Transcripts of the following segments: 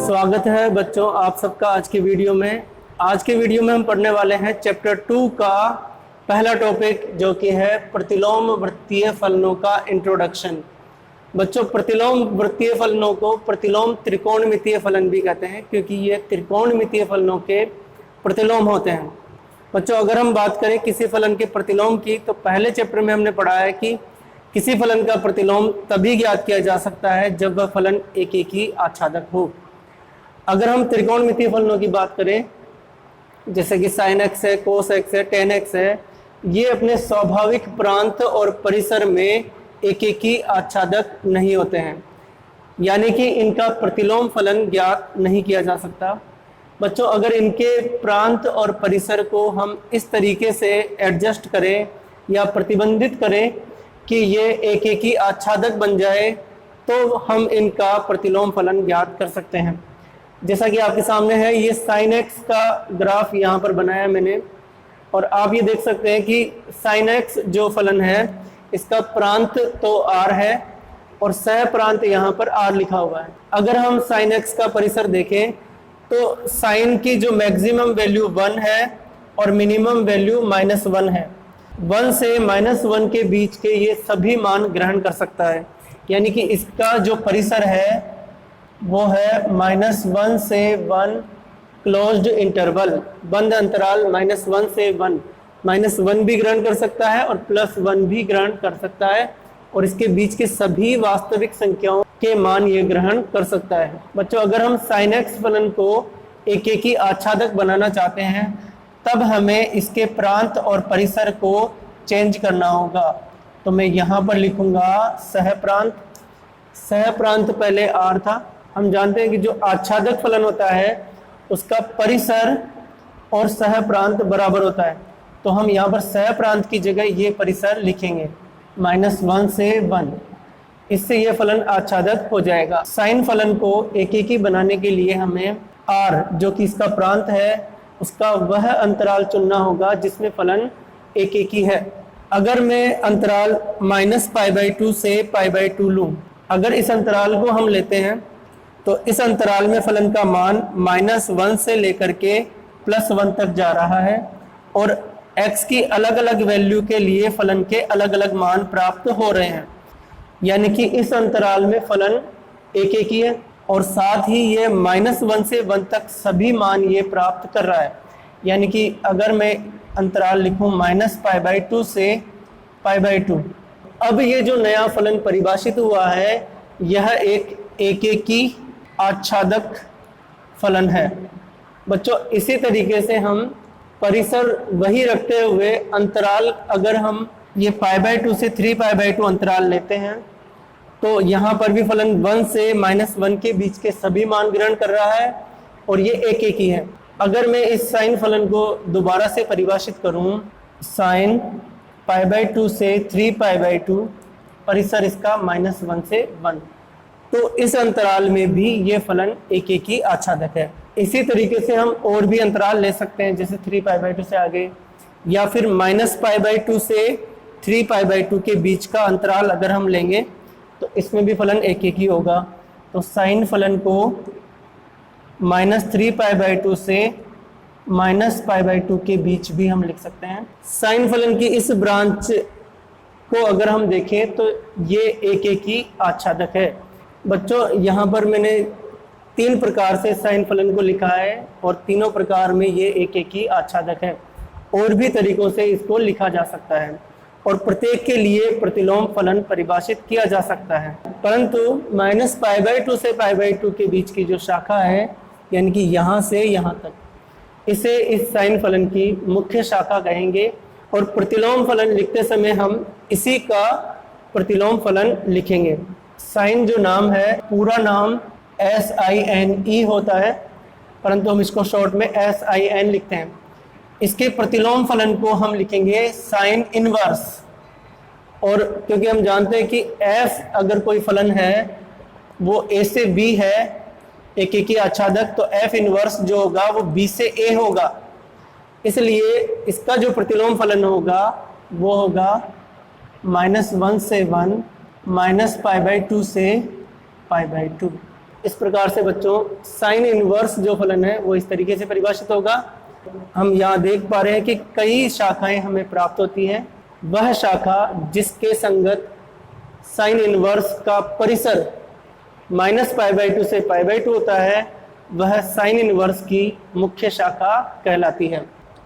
स्वागत है बच्चों आप सबका आज के वीडियो में। आज के वीडियो में हम पढ़ने वाले हैं चैप्टर 2 का पहला टॉपिक जो कि है प्रतिलोम वृत्तीय फलनों का इंट्रोडक्शन। बच्चों प्रतिलोम वृत्तीय फलनों को प्रतिलोम त्रिकोणमितीय फलन भी कहते हैं क्योंकि ये त्रिकोणमितीय फलनों के प्रतिलोम होते हैं। बच्चों अगर हम बात करें किसी फलन के प्रतिलोम की तो पहले चैप्टर में हमने पढ़ा है कि किसी फलन का प्रतिलोम तभी ज्ञात किया जा सकता है जब वह फलन एक ही आच्छादक हो। अगर हम त्रिकोणमितीय फलनों की बात करें जैसे कि sin x है, cos x है, tan x है, ये अपने स्वाभाविक प्रांत और परिसर में एक ही आच्छादक नहीं होते हैं, यानी कि इनका प्रतिलोम फलन ज्ञात नहीं किया जा सकता। बच्चों अगर इनके प्रांत और परिसर को हम इस तरीके से एडजस्ट करें या प्रतिबंधित करें कि ये एक ही आच्छादक बन जाए तो हम इनका प्रतिलोम फलन ज्ञात कर सकते हैं। जैसा कि आपके सामने है ये sin x का ग्राफ यहाँ पर बनाया मैंने और आप ये देख सकते हैं कि sin x जो फलन है इसका प्रांत तो r है और सह प्रांत यहाँ पर r लिखा हुआ है। अगर हम sin x का परिसर देखें तो sin की जो मैक्सिमम वैल्यू 1 है और मिनिमम वैल्यू -1 है। 1 से -1 के बीच के ये सभी मान ग्रहण कर सकता है, यानी कि इसका जो परिसर है वो है -1 से 1 क्लोज्ड इंटरवल, बंद अंतराल -1 से 1, -1 भी ग्रहण कर सकता है और +1 भी ग्रहण कर सकता है और इसके बीच के सभी वास्तविक संख्याओं के मान ये ग्रहण कर सकता है। बच्चों अगर हम sin x फलन को एक ही आच्छादक बनाना चाहते हैं तब हमें इसके प्रांत और परिसर को चेंज करना होगा। तो मैं यहाँ पर लिखूंगा सहप्रांत। सहप्रांत पहले r था। हम जानते हैं कि जो आच्छादक फलन होता है उसका परिसर और सहप्रांत बराबर होता है, तो हम यहाँ पर सहप्रांत की जगह ये परिसर लिखेंगे -1 से 1। इससे ये फलन आच्छादक हो जाएगा। साइन फलन को एक ही बनाने के लिए हमें r जो कि इसका प्रांत है उसका वह अंतराल चुनना होगा जिसमें फलन एक ही है। अगर मैं अंतराल -π/2 से π/2 लूँ, अगर इस अंतराल को हम लेते हैं तो इस अंतराल में फलन का मान -1 से लेकर के +1 तक जा रहा है और x की अलग अलग वैल्यू के लिए फलन के अलग अलग मान प्राप्त हो रहे हैं, यानी कि इस अंतराल में फलन एक ही है और साथ ही ये -1 से 1 तक सभी मान ये प्राप्त कर रहा है। यानी कि अगर मैं अंतराल लिखूं -π/2 से π/2, अब ये जो नया फलन परिभाषित हुआ है यह एक ही आच्छादक फलन है। बच्चों इसी तरीके से हम परिसर वही रखते हुए अंतराल अगर हम ये π/2 से 3π/2 अंतराल लेते हैं तो यहाँ पर भी फलन 1 से -1 के बीच के सभी मान ग्रहण कर रहा है और ये एक ही है। अगर मैं इस साइन फलन को दोबारा से परिभाषित करूँ, साइन π/2 से 3π/2, परिसर इसका -1 से 1, तो इस अंतराल में भी ये फलन एक ही आच्छादक है। इसी तरीके से हम और भी अंतराल ले सकते हैं जैसे 3π/2 से आगे, या फिर -π/2 से 3π/2 के बीच का अंतराल अगर हम लेंगे तो इसमें भी फलन एक ही होगा। तो साइन फलन को -3π/2 से -π/2 के बीच भी हम लिख सकते हैं। साइन फलन की इस ब्रांच को अगर हम देखें तो ये एक ही आच्छादक है। बच्चों यहाँ पर मैंने 3 प्रकार से साइन फलन को लिखा है और तीनों प्रकार में ये एक ही आच्छादक है। और भी तरीकों से इसको लिखा जा सकता है और प्रत्येक के लिए प्रतिलोम फलन परिभाषित किया जा सकता है, परंतु -π/2 से π/2 के बीच की जो शाखा है यानी कि यहाँ से यहाँ तक, इसे इस साइन फलन की मुख्य शाखा कहेंगे और प्रतिलोम फलन लिखते समय हम इसी का प्रतिलोम फलन लिखेंगे। साइन जो नाम है पूरा नाम SINE होता है, परंतु हम इसको शॉर्ट में SIN लिखते हैं। इसके प्रतिलोम फलन को हम लिखेंगे साइन इनवर्स, और क्योंकि हम जानते हैं कि F अगर कोई फलन है वो A से B है एक ही आच्छादक, तो F इनवर्स जो होगा वो B से A होगा, इसलिए इसका जो प्रतिलोम फलन होगा वो होगा -1 से 1 -π/2 से π/2। इस प्रकार से बच्चों साइन इनवर्स जो फलन है वो इस तरीके से परिभाषित होगा। हम यहाँ देख पा रहे हैं कि कई शाखाएं हमें प्राप्त होती हैं। वह शाखा जिसके संगत साइन इनवर्स का परिसर -π/2 से π/2 होता है वह साइन इनवर्स की मुख्य शाखा कहलाती है।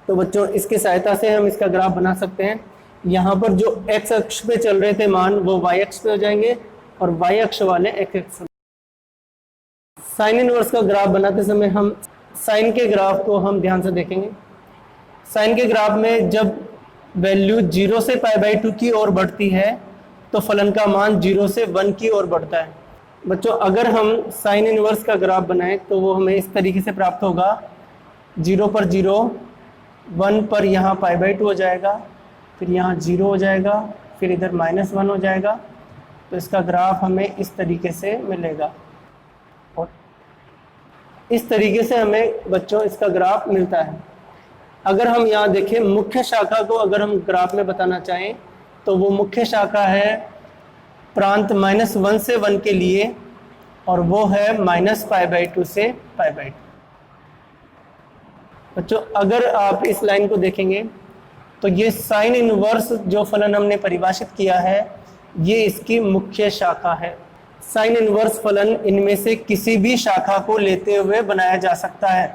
तो बच्चों इसकी सहायता से हम इसका ग्राफ बना सकते हैं। यहाँ पर जो x अक्ष पे चल रहे थे मान वो y अक्ष पे हो जाएंगे और y अक्ष वाले x अक्ष। साइन इनवर्स का ग्राफ बनाते समय हम साइन के ग्राफ को हम ध्यान से देखेंगे। साइन के ग्राफ में जब वैल्यू 0 से π/2 की ओर बढ़ती है तो फलन का मान 0 से 1 की ओर बढ़ता है। बच्चों अगर हम साइन इनवर्स का ग्राफ बनाएं तो वो हमें इस तरीके से प्राप्त होगा। 0 पर 0, 1 पर यहाँ π/2 हो जाएगा, फिर यहाँ 0 हो जाएगा, फिर इधर -1 हो जाएगा। तो इसका ग्राफ हमें इस तरीके से मिलेगा और इस तरीके से हमें बच्चों इसका ग्राफ मिलता है। अगर हम यहाँ देखें मुख्य शाखा को अगर हम ग्राफ में बताना चाहें तो वो मुख्य शाखा है प्रांत -1 से 1 के लिए और वो है -π/2 से π/2। बच्चों अगर आप इस लाइन को देखेंगे तो ये साइन इनवर्स जो फलन हमने परिभाषित किया है ये इसकी मुख्य शाखा है। साइन इनवर्स फलन इनमें से किसी भी शाखा को लेते हुए बनाया जा सकता है,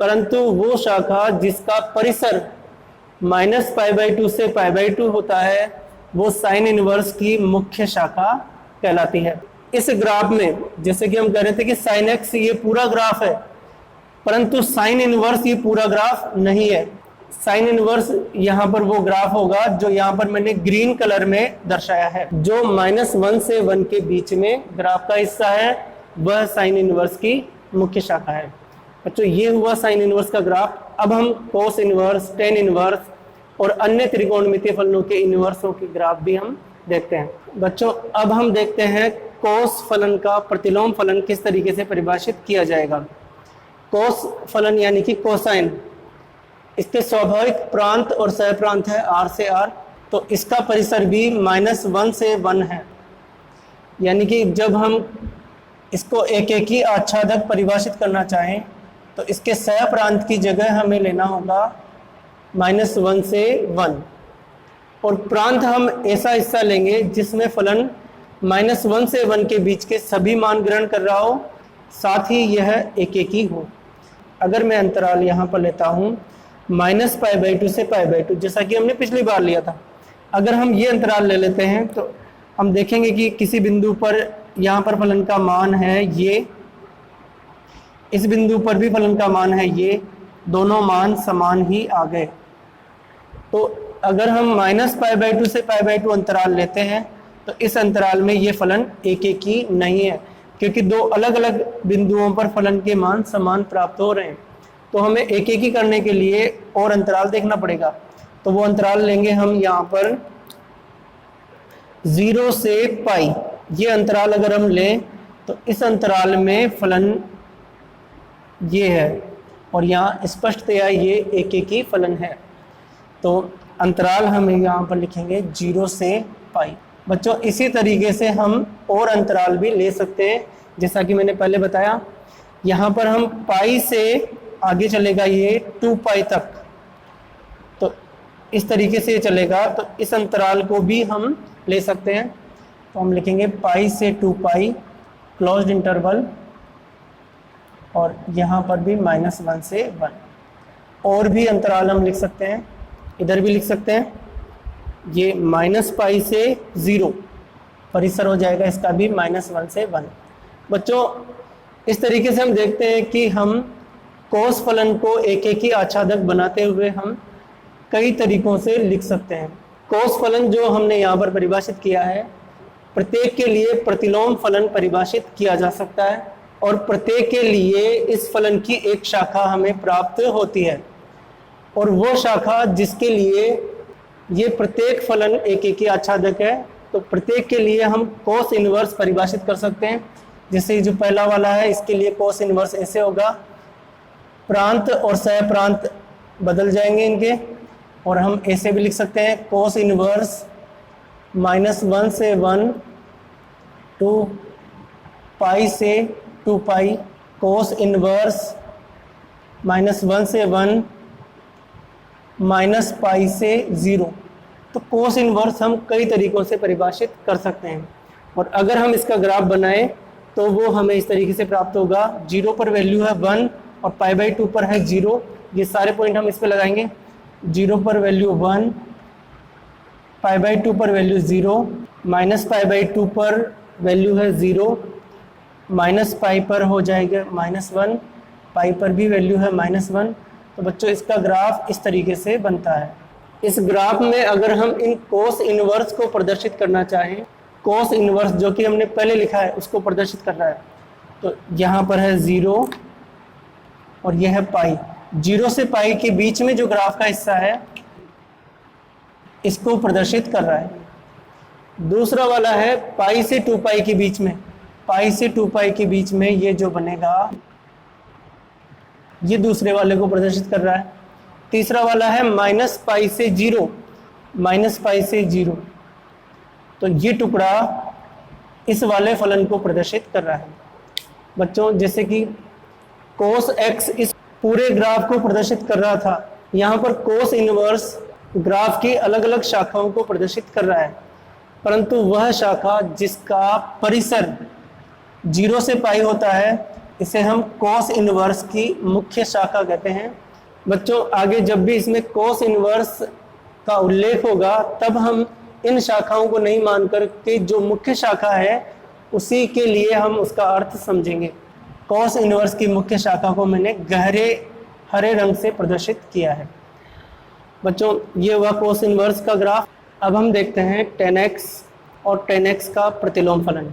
परंतु वो शाखा जिसका परिसर -π/2 से π/2 होता है वो साइन इनवर्स की मुख्य शाखा कहलाती है। इस ग्राफ में जैसे कि हम कह रहे थे कि साइन एक्स ये पूरा ग्राफ है, परंतु साइन इनवर्स ये पूरा ग्राफ नहीं है। साइन इनवर्स यहाँ पर वो ग्राफ होगा जो यहाँ पर मैंने ग्रीन कलर में दर्शाया है, जो -1 से 1 के बीच में ग्राफ का हिस्सा है वह साइन इनवर्स की मुख्य शाखा है। बच्चों ये हुआ साइन इनवर्स का ग्राफ। अब हम कोस इनवर्स, टेन इनवर्स और अन्य त्रिकोणमितीय फलनों के इनवर्सों के ग्राफ भी हम देखते हैं। बच्चों अब हम देखते हैं कोस फलन का प्रतिलोम फलन किस तरीके से परिभाषित किया जाएगा। कोस फलन यानी कि कोसाइन, इसके स्वाभाविक प्रांत और सह प्रांत है r से r, तो इसका परिसर भी -1 से 1 है। यानी कि जब हम इसको एक ही आच्छादक परिभाषित करना चाहें तो इसके सह प्रांत की जगह हमें लेना होगा -1 से 1 और प्रांत हम ऐसा हिस्सा लेंगे जिसमें फलन -1 से 1 के बीच के सभी मान ग्रहण कर रहा हो, साथ ही यह एक ही हो। अगर मैं अंतराल यहाँ पर लेता हूँ -π/2 से π/2 जैसा कि हमने पिछली बार लिया था, अगर हम ये अंतराल ले लेते हैं तो हम देखेंगे कि किसी बिंदु पर यहाँ पर फलन का मान है ये, इस बिंदु पर भी फलन का मान है ये, दोनों मान समान ही आ गए। तो अगर हम -π/2 से π/2 अंतराल लेते हैं तो इस अंतराल में ये फलन एक ही नहीं है, क्योंकि दो अलग अलग बिंदुओं पर फलन के मान समान प्राप्त हो रहे हैं। तो हमें एक ही करने के लिए और अंतराल देखना पड़ेगा। तो वो अंतराल लेंगे हम यहाँ पर 0 से π। ये अंतराल अगर हम लें तो इस अंतराल में फलन ये है और यहाँ स्पष्टतया ये एक ही फलन है। तो अंतराल हम यहाँ पर लिखेंगे 0 से π। बच्चों इसी तरीके से हम और अंतराल भी ले सकते हैं, जैसा कि मैंने पहले बताया। यहाँ पर हम π से आगे चलेगा ये 2π तक, तो इस तरीके से चलेगा। तो इस अंतराल को भी हम ले सकते हैं। तो हम लिखेंगे π से 2π क्लोज्ड इंटरवल और यहाँ पर भी -1 से 1। और भी अंतराल हम लिख सकते हैं, इधर भी लिख सकते हैं। ये -π से 0 परिसर हो जाएगा, इसका भी -1 से 1। बच्चों इस तरीके से हम देखते हैं कि हम कोस फलन को एक ही आच्छादक बनाते हुए हम कई तरीकों से लिख सकते हैं। कोस फलन जो हमने यहाँ पर परिभाषित किया है, प्रत्येक के लिए प्रतिलोम फलन परिभाषित किया जा सकता है और प्रत्येक के लिए इस फलन की एक शाखा हमें प्राप्त होती है। और वो शाखा जिसके लिए ये प्रत्येक फलन एक ही आच्छादक है, तो प्रत्येक के लिए हम कोस इनवर्स परिभाषित कर सकते हैं। जैसे जो पहला वाला है इसके लिए कोस इनवर्स ऐसे होगा, प्रांत और सह प्रांत बदल जाएंगे इनके, और हम ऐसे भी लिख सकते हैं कोस इनवर्स -1 से 1 टू π से 2 पाई कोस इनवर्स -1 से 1 माइनस पाई से 0। तो कोस इनवर्स हम कई तरीक़ों से परिभाषित कर सकते हैं, और अगर हम इसका ग्राफ बनाएं तो वो हमें इस तरीके से प्राप्त होगा। 0 पर वैल्यू है 1 और π/2 पर है 0। ये सारे पॉइंट हम इस पे लगाएंगे। 0 पर वैल्यू 1, π/2 पर वैल्यू 0, -π/2 पर वैल्यू है 0, -π पर हो जाएगा -1, पाई पर भी वैल्यू है -1। तो बच्चों इसका ग्राफ इस तरीके से बनता है। इस ग्राफ में अगर हम इन कोस इनवर्स को प्रदर्शित करना चाहें, कोस इनवर्स जो कि हमने पहले लिखा है उसको प्रदर्शित करना है, तो यहाँ पर है 0 और यह है पाई। 0 से पाई के बीच में जो ग्राफ का हिस्सा है इसको प्रदर्शित कर रहा है। दूसरा वाला है पाई से 2 पाई के बीच में, पाई से 2 पाई के बीच में ये जो बनेगा ये दूसरे वाले को प्रदर्शित कर रहा है। तीसरा वाला है -π से 0, -π से 0, तो ये टुकड़ा इस वाले फलन को प्रदर्शित कर रहा है। बच्चों जैसे कि कोस x इस पूरे ग्राफ को प्रदर्शित कर रहा था, यहाँ पर कोस इनवर्स ग्राफ की अलग अलग शाखाओं को प्रदर्शित कर रहा है, परंतु वह शाखा जिसका परिसर 0 से पाई होता है इसे हम कोस इनवर्स की मुख्य शाखा कहते हैं। बच्चों आगे जब भी इसमें कोस इनवर्स का उल्लेख होगा तब हम इन शाखाओं को नहीं मानकर के जो मुख्य शाखा है उसी के लिए हम उसका अर्थ समझेंगे। कोस इनवर्स की मुख्य शाखा को मैंने गहरे हरे रंग से प्रदर्शित किया है। बच्चों ये हुआ कोस इनवर्स का ग्राफ। अब हम देखते हैं tan x और tan x का प्रतिलोम फलन।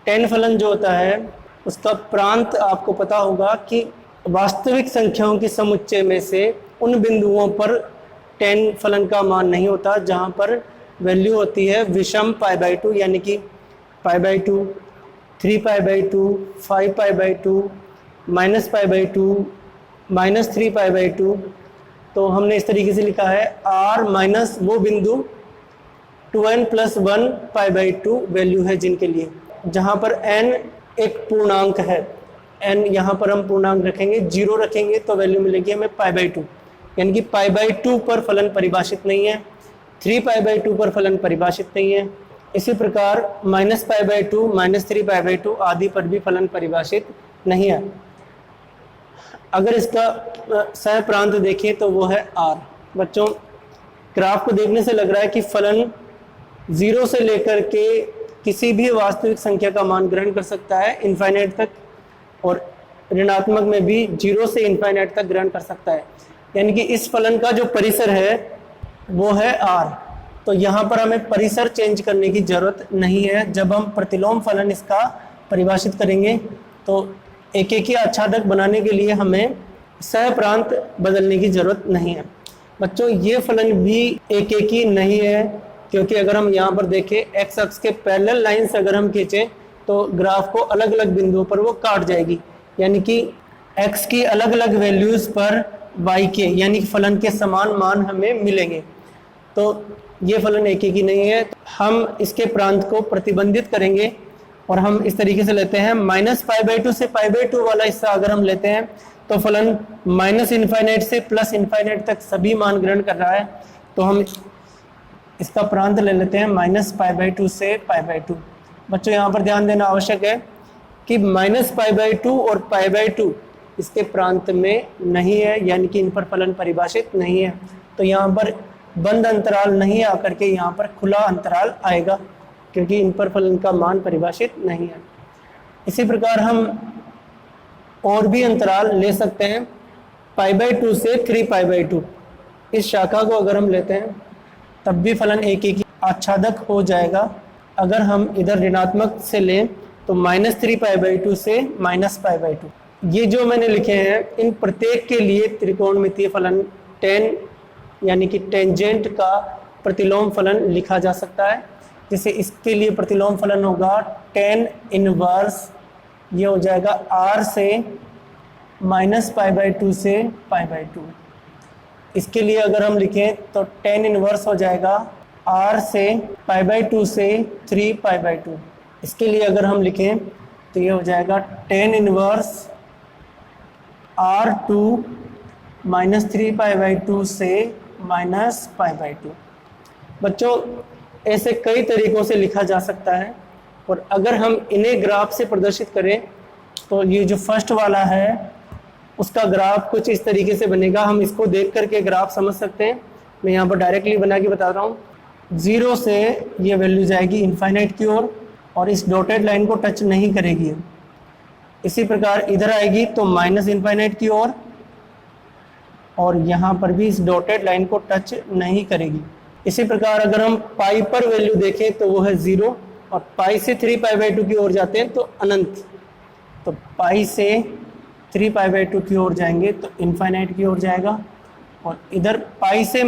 tan फलन जो होता है उसका प्रांत आपको पता होगा कि वास्तविक संख्याओं के समुच्चय में से उन बिंदुओं पर tan फलन का मान नहीं होता जहां पर वैल्यू होती है विषम π/2, यानी कि π/2, 3π/2, 5π/2, -π/2, -3π/2। तो हमने इस तरीके से लिखा है r माइनस वो बिंदु 2n + 1 π/2 वैल्यू है जिनके लिए, जहां पर n एक पूर्णांक है। n यहाँ पर हम पूर्णांक रखेंगे, 0 रखेंगे तो वैल्यू मिलेगी हमें π/2, यानी कि π/2 पर फलन परिभाषित नहीं है, 3π/2 पर फलन परिभाषित नहीं है। इसी प्रकार -π/2, -3π/2 आदि पर भी फलन परिभाषित नहीं है। अगर इसका सह प्रांत देखें तो वो है r। बच्चों ग्राफ को देखने से लग रहा है कि फलन 0 से लेकर के किसी भी वास्तविक संख्या का मान ग्रहण कर सकता है इनफाइनाइट तक, और ऋणात्मक में भी 0 से इनफाइनाइट तक ग्रहण कर सकता है। यानी कि इस फलन का जो परिसर है वो है r। तो यहाँ पर हमें परिसर चेंज करने की ज़रूरत नहीं है। जब हम प्रतिलोम फलन इसका परिभाषित करेंगे तो एक ही आच्छादक बनाने के लिए हमें सह प्रांत बदलने की ज़रूरत नहीं है। बच्चों ये फलन भी एक ही नहीं है, क्योंकि अगर हम यहाँ पर देखें x अक्ष के पैरेलल लाइन से अगर हम खींचें तो ग्राफ को अलग अलग बिंदुओं पर वो काट जाएगी, यानी कि x की अलग अलग वैल्यूज़ पर y के यानी फलन के समान मान हमें मिलेंगे। तो ये फलन एक ही नहीं है। हम इसके प्रांत को प्रतिबंधित करेंगे और हम इस तरीके से लेते हैं -π/2 से π/2 वाला हिस्सा अगर हम लेते हैं तो फलन -∞ से +∞ तक सभी मान ग्रहण कर रहा है। तो हम इसका प्रांत ले लेते हैं -π/2 से π/2। बच्चों यहाँ पर ध्यान देना आवश्यक है कि -π/2 और π/2 इसके प्रांत में नहीं है, यानी कि इन पर फलन परिभाषित नहीं है। तो यहाँ पर बंद अंतराल नहीं आकर के यहाँ पर खुला अंतराल आएगा, क्योंकि इन पर फलन का मान परिभाषित नहीं है। इसी प्रकार हम और भी अंतराल ले सकते हैं। π/2 से 3π/2 इस शाखा को अगर हम लेते हैं तब भी फलन एक ही आच्छादक हो जाएगा। अगर हम इधर ऋणात्मक से लें तो -3π/2 से -π/2। ये जो मैंने लिखे हैं इन प्रत्येक के लिए त्रिकोणमितीय फलन tan यानी कि टेंजेंट का प्रतिलोम फलन लिखा जा सकता है। जैसे इसके लिए प्रतिलोम फलन होगा tan इनवर्स, ये हो जाएगा r से -π/2 से π/2। इसके लिए अगर हम लिखें तो tan इनवर्स हो जाएगा r से π/2 से 3π/2। इसके लिए अगर हम लिखें तो ये हो जाएगा टेन इनवर्स R2 -3π/2 से -π/2। बच्चों ऐसे कई तरीक़ों से लिखा जा सकता है, और अगर हम इन्हें ग्राफ से प्रदर्शित करें तो ये जो फर्स्ट वाला है उसका ग्राफ कुछ इस तरीके से बनेगा। हम इसको देख करके ग्राफ समझ सकते हैं। मैं यहाँ पर डायरेक्टली बना के बता रहा हूँ। 0 से ये वैल्यू जाएगी इनफाइनाइट की ओर और इस डॉटेड लाइन को टच नहीं करेगी। इसी प्रकार इधर आएगी तो माइनस इनफाइनाइट की ओर, और यहाँ पर भी इस डॉटेड लाइन को टच नहीं करेगी। इसी प्रकार अगर हम पाई पर वैल्यू देखें तो वो है 0, और पाई से 3π/2 की ओर जाते हैं तो अनंत। तो पाई से 3π/2 की ओर जाएंगे तो इनफाइनाइट की ओर जाएगा, और इधर पाई से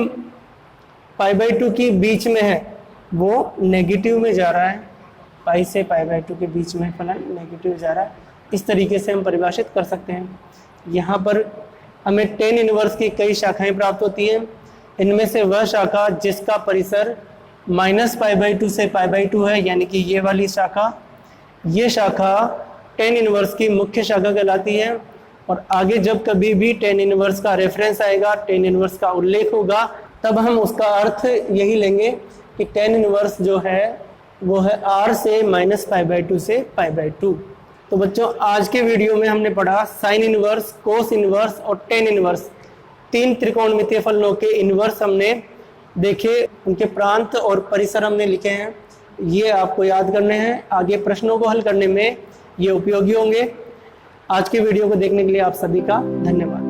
π/2 की बीच में है वो नेगेटिव में जा रहा है। पाई से π/2 के बीच में फलन नेगेटिव जा रहा है। इस तरीके से हम परिभाषित कर सकते हैं। यहाँ पर हमें टेन इनवर्स की कई शाखाएं प्राप्त होती हैं। इनमें से वह शाखा जिसका परिसर -π/2 से π/2 है, यानी कि ये वाली शाखा, ये शाखा टेन इनवर्स की मुख्य शाखा कहलाती है। और आगे जब कभी भी टेन इनवर्स का रेफरेंस आएगा, टेन इनवर्स का उल्लेख होगा, तब हम उसका अर्थ यही लेंगे कि टेन इनवर्स जो है वो है R से -π/2 से π/2। तो बच्चों आज के वीडियो में हमने पढ़ा साइन इनवर्स, कोस इनवर्स और टेन इनवर्स, 3 त्रिकोणमितीय फलनों के इनवर्स हमने देखे, उनके प्रांत और परिसर हमने लिखे हैं। ये आपको याद करने हैं, आगे प्रश्नों को हल करने में ये उपयोगी होंगे। आज के वीडियो को देखने के लिए आप सभी का धन्यवाद।